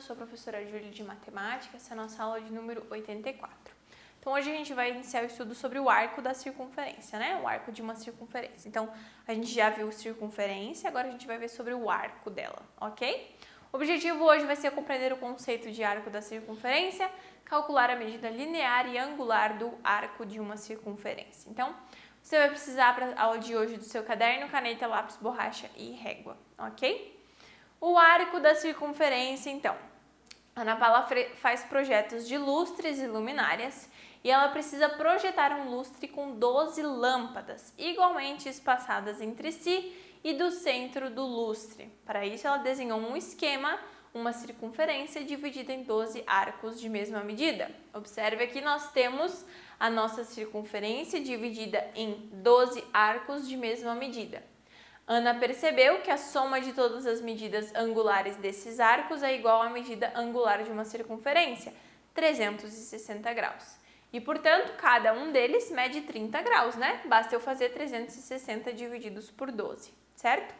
sou a professora Júlia de Matemática, essa é a nossa aula de número 84. Então, hoje a gente vai iniciar o estudo sobre o arco da circunferência, né? O arco de uma circunferência. Então, a gente já viu circunferência, agora a gente vai ver sobre o arco dela, ok? O objetivo hoje vai ser compreender o conceito de arco da circunferência, calcular a medida linear e angular do arco de uma circunferência. Então, você vai precisar para a aula de hoje do seu caderno, caneta, lápis, borracha e régua, ok? O arco da circunferência, então. A Ana Paula faz projetos de lustres e luminárias e ela precisa projetar um lustre com 12 lâmpadas, igualmente espaçadas entre si e do centro do lustre. Para isso, ela desenhou um esquema, uma circunferência dividida em 12 arcos de mesma medida. Observe aqui, nós temos a nossa circunferência dividida em 12 arcos de mesma medida. Ana percebeu que a soma de todas as medidas angulares desses arcos é igual à medida angular de uma circunferência, 360 graus. E, portanto, cada um deles mede 30 graus, né? Basta eu fazer 360 divididos por 12, certo?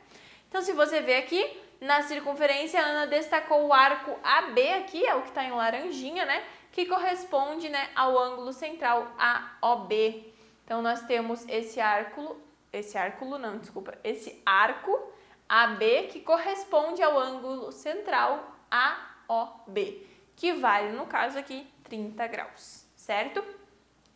Então, se você ver aqui, na circunferência, a Ana destacou o arco AB aqui, é o que está em laranjinha, né? Que corresponde, né, ao ângulo central AOB. Então, nós temos esse arco AB que corresponde ao ângulo central AOB, que vale, no caso aqui, 30 graus, certo?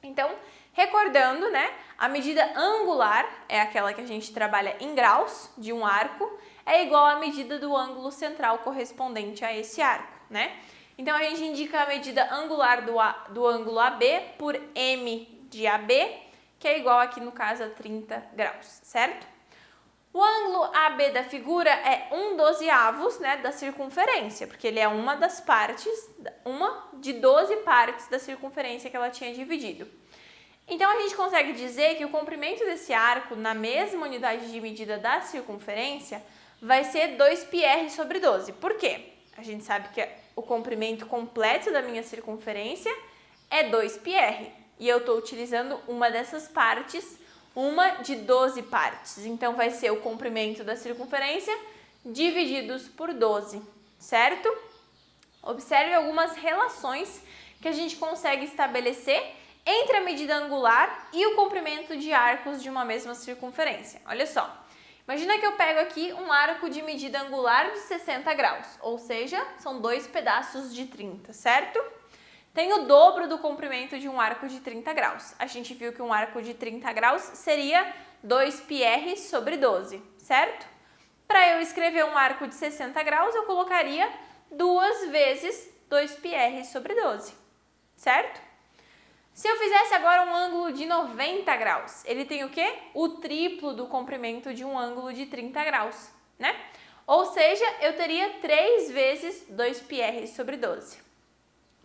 Então, recordando, né, a medida angular é aquela que a gente trabalha em graus de um arco, é igual à medida do ângulo central correspondente a esse arco, né? Então, a gente indica a medida angular do ângulo AB por M de AB, que é igual aqui no caso a 30 graus, certo? O ângulo AB da figura é 1/12, né, da circunferência, porque ele é uma das partes, uma de 12 partes da circunferência que ela tinha dividido. Então, a gente consegue dizer que o comprimento desse arco, na mesma unidade de medida da circunferência, vai ser 2πr sobre 12. Por quê? A gente sabe que o comprimento completo da minha circunferência é 2πr. E eu estou utilizando uma dessas partes, uma de 12 partes. Então, vai ser o comprimento da circunferência divididos por 12, certo? Observe algumas relações que a gente consegue estabelecer entre a medida angular e o comprimento de arcos de uma mesma circunferência. Olha só, imagina que eu pego aqui um arco de medida angular de 60 graus, ou seja, são 2 pedaços de 30, certo? Tem o dobro do comprimento de um arco de 30 graus. A gente viu que um arco de 30 graus seria 2πr sobre 12, certo? Para eu escrever um arco de 60 graus, eu colocaria 2 vezes 2πr sobre 12, certo? Se eu fizesse agora um ângulo de 90 graus, ele tem o quê? O triplo do comprimento de um ângulo de 30 graus, né? Ou seja, eu teria 3 vezes 2πr sobre 12.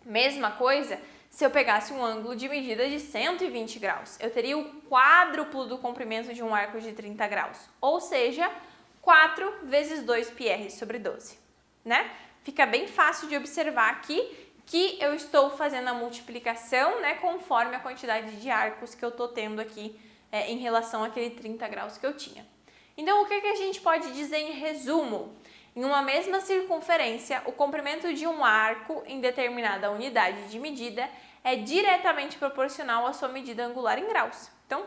Mesma coisa se eu pegasse um ângulo de medida de 120 graus. Eu teria o quádruplo do comprimento de um arco de 30 graus, ou seja, 4 vezes 2πr sobre 12, né? Fica bem fácil de observar aqui que eu estou fazendo a multiplicação, né, conforme a quantidade de arcos que eu estou tendo aqui em relação àquele 30 graus que eu tinha. Então, o que a gente pode dizer em resumo? Em uma mesma circunferência, o comprimento de um arco em determinada unidade de medida é diretamente proporcional à sua medida angular em graus. Então,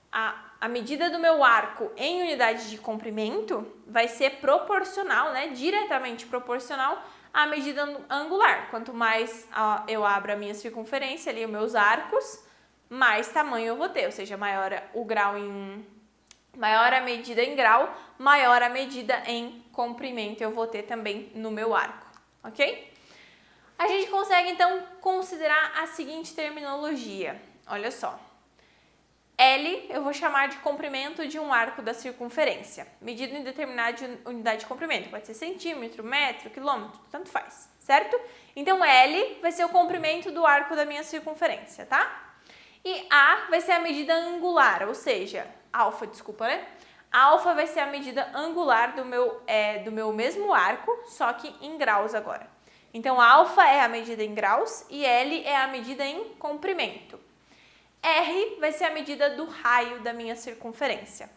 a medida do meu arco em unidade de comprimento vai ser proporcional, né, diretamente proporcional à medida angular. Quanto mais eu abro a minha circunferência, ali os meus arcos, mais tamanho eu vou ter, ou seja, maior a medida em grau, maior a medida em comprimento eu vou ter também no meu arco, ok? A gente consegue, então, considerar a seguinte terminologia. Olha só. L eu vou chamar de comprimento de um arco da circunferência, medido em determinada unidade de comprimento. Pode ser centímetro, metro, quilômetro, tanto faz, certo? Então, L vai ser o comprimento do arco da minha circunferência, tá? E A vai ser a medida angular, ou seja, alfa, desculpa, né? Alfa vai ser a medida angular do meu mesmo arco, só que em graus agora. Então, alfa é a medida em graus e L é a medida em comprimento. R vai ser a medida do raio da minha circunferência,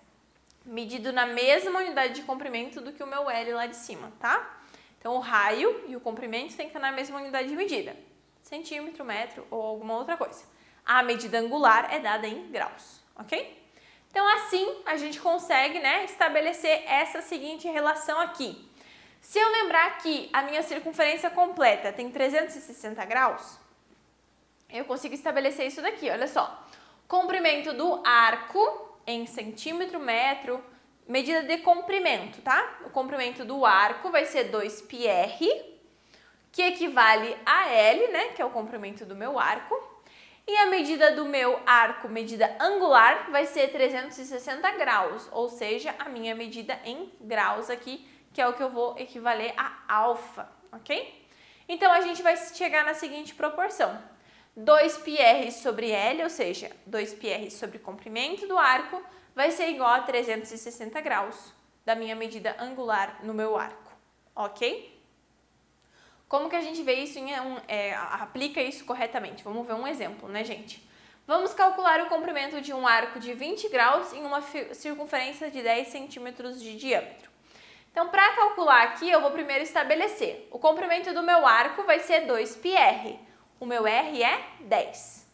medido na mesma unidade de comprimento do que o meu L lá de cima, tá? Então, o raio e o comprimento tem que estar na mesma unidade de medida, centímetro, metro ou alguma outra coisa. A medida angular é dada em graus, ok? Então, assim, a gente consegue, né, estabelecer essa seguinte relação aqui. Se eu lembrar que a minha circunferência completa tem 360 graus, eu consigo estabelecer isso daqui, olha só. Comprimento do arco em centímetro, metro, medida de comprimento, tá? O comprimento do arco vai ser 2πr, que equivale a L, né, que é o comprimento do meu arco. E a medida do meu arco, medida angular, vai ser 360 graus, ou seja, a minha medida em graus aqui, que é o que eu vou equivaler a alfa, ok? Então, a gente vai chegar na seguinte proporção. 2πr sobre L, ou seja, 2πr sobre comprimento do arco, vai ser igual a 360 graus da minha medida angular no meu arco, ok? Como que a gente vê isso, aplica isso corretamente? Vamos ver um exemplo, né, gente? Vamos calcular o comprimento de um arco de 20 graus em uma circunferência de 10 centímetros de diâmetro. Então, para calcular aqui, eu vou primeiro estabelecer. O comprimento do meu arco vai ser 2πr. O meu R é 10.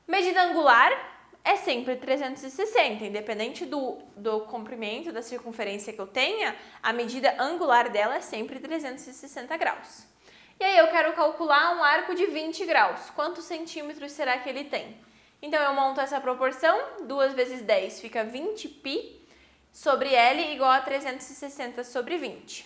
Medida angular é sempre 360, independente do comprimento, da circunferência que eu tenha, a medida angular dela é sempre 360 graus. E aí eu quero calcular um arco de 20 graus. Quantos centímetros será que ele tem? Então eu monto essa proporção, 2 vezes 10 fica 20π sobre L igual a 360 sobre 20.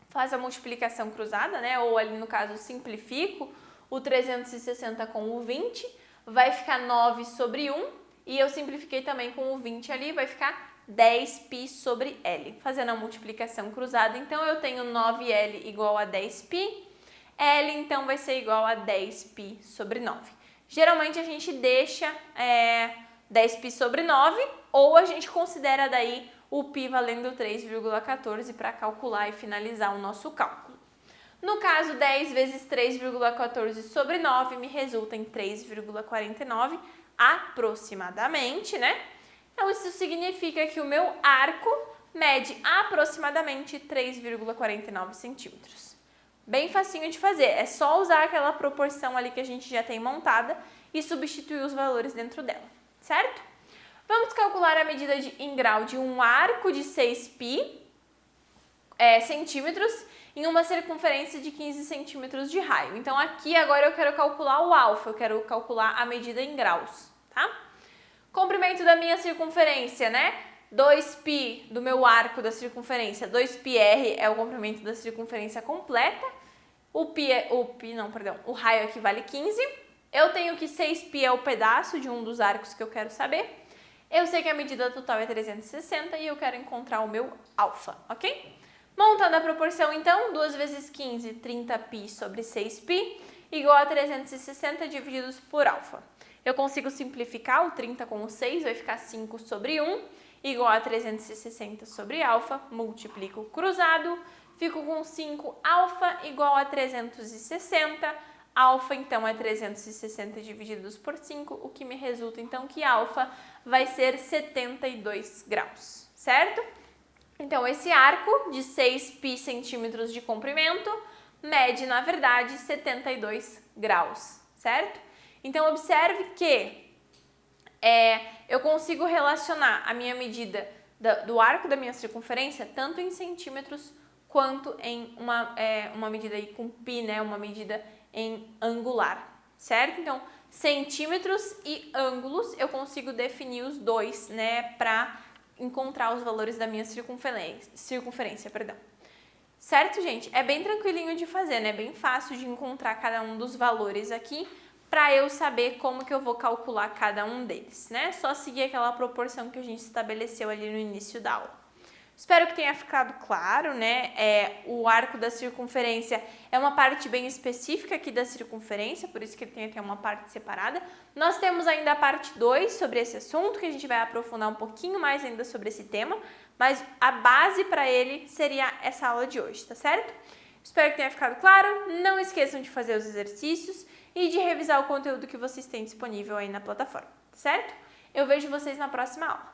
Faz a multiplicação cruzada, né? Ou ali no caso simplifico o 360 com o 20, vai ficar 9 sobre 1, e eu simplifiquei também com o 20 ali, vai ficar 10π sobre L. Fazendo a multiplicação cruzada, então eu tenho 9L igual a 10π, L então vai ser igual a 10π sobre 9. Geralmente a gente deixa 10π sobre 9, ou a gente considera daí o π valendo 3,14 para calcular e finalizar o nosso cálculo. No caso, 10 vezes 3,14 sobre 9 me resulta em 3,49 aproximadamente, né? Então, isso significa que o meu arco mede aproximadamente 3,49 centímetros. Bem facinho de fazer, é só usar aquela proporção ali que a gente já tem montada e substituir os valores dentro dela, certo? Vamos calcular a medida em grau de um arco de 6π centímetros em uma circunferência de 15 centímetros de raio. Então, aqui agora eu quero calcular o alfa, eu quero calcular a medida em graus, tá? Comprimento da minha circunferência, né? 2π do meu arco da circunferência, 2πr é o comprimento da circunferência completa, o raio aqui vale 15, eu tenho que 6π é o pedaço de um dos arcos que eu quero saber, eu sei que a medida total é 360 e eu quero encontrar o meu alfa, ok? Montando a proporção, então, 2 vezes 15, 30π sobre 6π, igual a 360 divididos por alfa. Eu consigo simplificar o 30 com o 6, vai ficar 5 sobre 1, igual a 360 sobre alfa, multiplico cruzado, fico com 5, alfa igual a 360, alfa então é 360 divididos por 5, o que me resulta então que alfa vai ser 72 graus, certo? Então, esse arco de 6π centímetros de comprimento mede, na verdade, 72 graus, certo? Então, observe que eu consigo relacionar a minha medida do arco da minha circunferência tanto em centímetros quanto em uma medida aí com π, né? Uma medida em angular, certo? Então, centímetros e ângulos, eu consigo definir os dois, né? Para encontrar os valores da minha circunferência, perdão. Certo, gente? É bem tranquilinho de fazer, né? Bem fácil de encontrar cada um dos valores aqui para eu saber como que eu vou calcular cada um deles, né? Só seguir aquela proporção que a gente estabeleceu ali no início da aula. Espero que tenha ficado claro, né? O arco da circunferência é uma parte bem específica aqui da circunferência, por isso que ele tem até uma parte separada. Nós temos ainda a parte 2 sobre esse assunto, que a gente vai aprofundar um pouquinho mais ainda sobre esse tema, mas a base para ele seria essa aula de hoje, tá certo? Espero que tenha ficado claro. Não esqueçam de fazer os exercícios e de revisar o conteúdo que vocês têm disponível aí na plataforma, tá certo? Eu vejo vocês na próxima aula.